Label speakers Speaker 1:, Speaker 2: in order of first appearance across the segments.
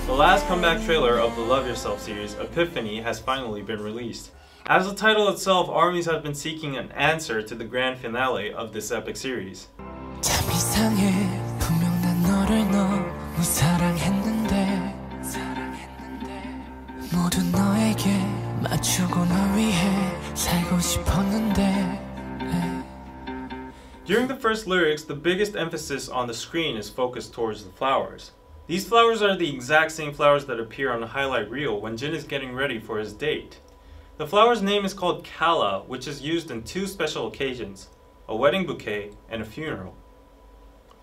Speaker 1: The last comeback trailer of the Love Yourself series, Epiphany, has finally been released. As the title itself, ARMYs have been seeking an answer to the grand finale of this epic series. During the first lyrics, the biggest emphasis on the screen is focused towards the flowers. These flowers are the exact same flowers that appear on the highlight reel when Jin is getting ready for his date. The flower's name is called Kala, which is used in two special occasions, a wedding bouquet and a funeral.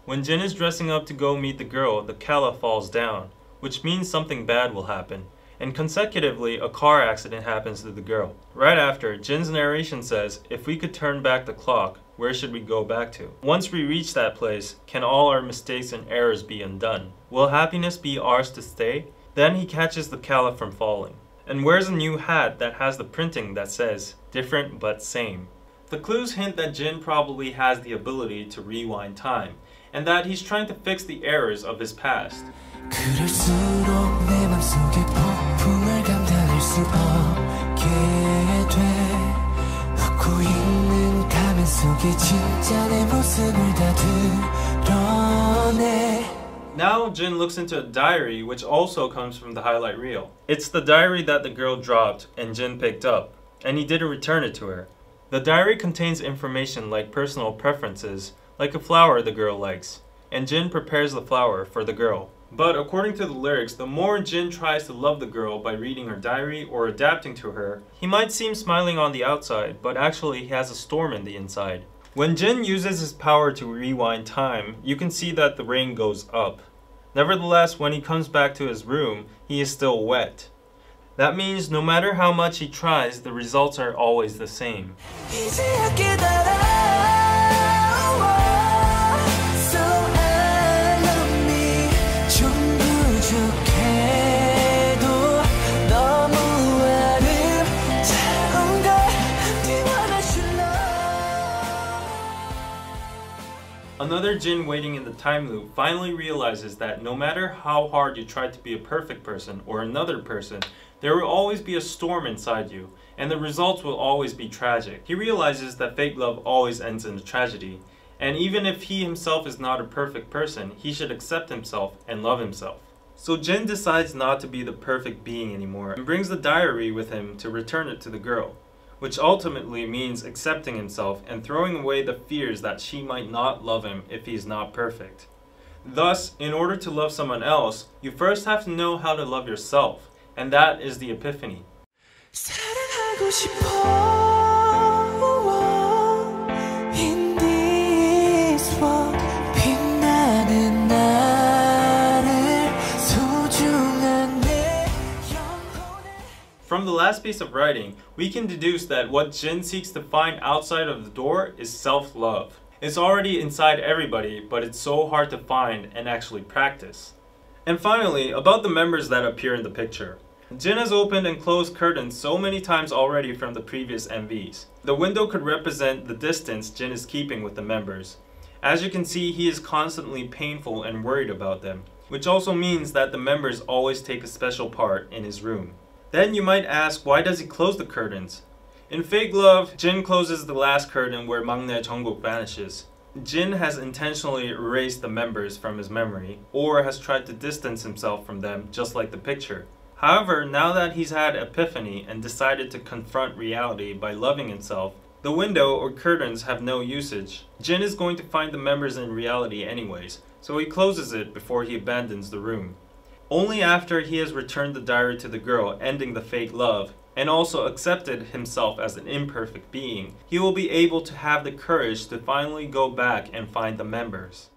Speaker 1: When Jin is dressing up to go meet the girl, the Kala falls down, which means something bad will happen, and consecutively a car accident happens to the girl. Right after, Jin's narration says, if we could turn back the clock, where should we go back to? Once we reach that place, can all our mistakes and errors be undone? Will happiness be ours to stay? Then he catches the Kala from falling, and wears a new hat that has the printing that says, different but same. The clues hint that Jin probably has the ability to rewind time, and that he's trying to fix the errors of his past. Now Jin looks into a diary which also comes from the highlight reel. It's the diary that the girl dropped and Jin picked up, and he didn't return it to her. The diary contains information like personal preferences, like a flower the girl likes, and Jin prepares the flower for the girl. But according to the lyrics, the more Jin tries to love the girl by reading her diary or adapting to her, he might seem smiling on the outside, but actually he has a storm in the inside. When Jin uses his power to rewind time, you can see that the rain goes up. Nevertheless, when he comes back to his room, he is still wet. That means no matter how much he tries, the results are always the same. Another Jin waiting in the time loop finally realizes that no matter how hard you try to be a perfect person or another person, there will always be a storm inside you, and the results will always be tragic. He realizes that fake love always ends in a tragedy, and even if he himself is not a perfect person, he should accept himself and love himself. So Jin decides not to be the perfect being anymore and brings the diary with him to return it to the girl, which ultimately means accepting himself and throwing away the fears that she might not love him if he is not perfect. Thus, in order to love someone else, you first have to know how to love yourself, and that is the epiphany. From the last piece of writing, we can deduce that what Jin seeks to find outside of the door is self-love. It's already inside everybody, but it's so hard to find and actually practice. And finally, about the members that appear in the picture. Jin has opened and closed curtains so many times already from the previous MVs. The window could represent the distance Jin is keeping with the members. As you can see, he is constantly painful and worried about them, which also means that the members always take a special part in his room. Then you might ask, why does he close the curtains? In Fake Love, Jin closes the last curtain where 막내 정국 vanishes. Jin has intentionally erased the members from his memory, or has tried to distance himself from them just like the picture. However, now that he's had Epiphany and decided to confront reality by loving himself, the window or curtains have no usage. Jin is going to find the members in reality anyways, so he closes it before he abandons the room. Only after he has returned the diary to the girl, ending the fake love, and also accepted himself as an imperfect being, he will be able to have the courage to finally go back and find the members.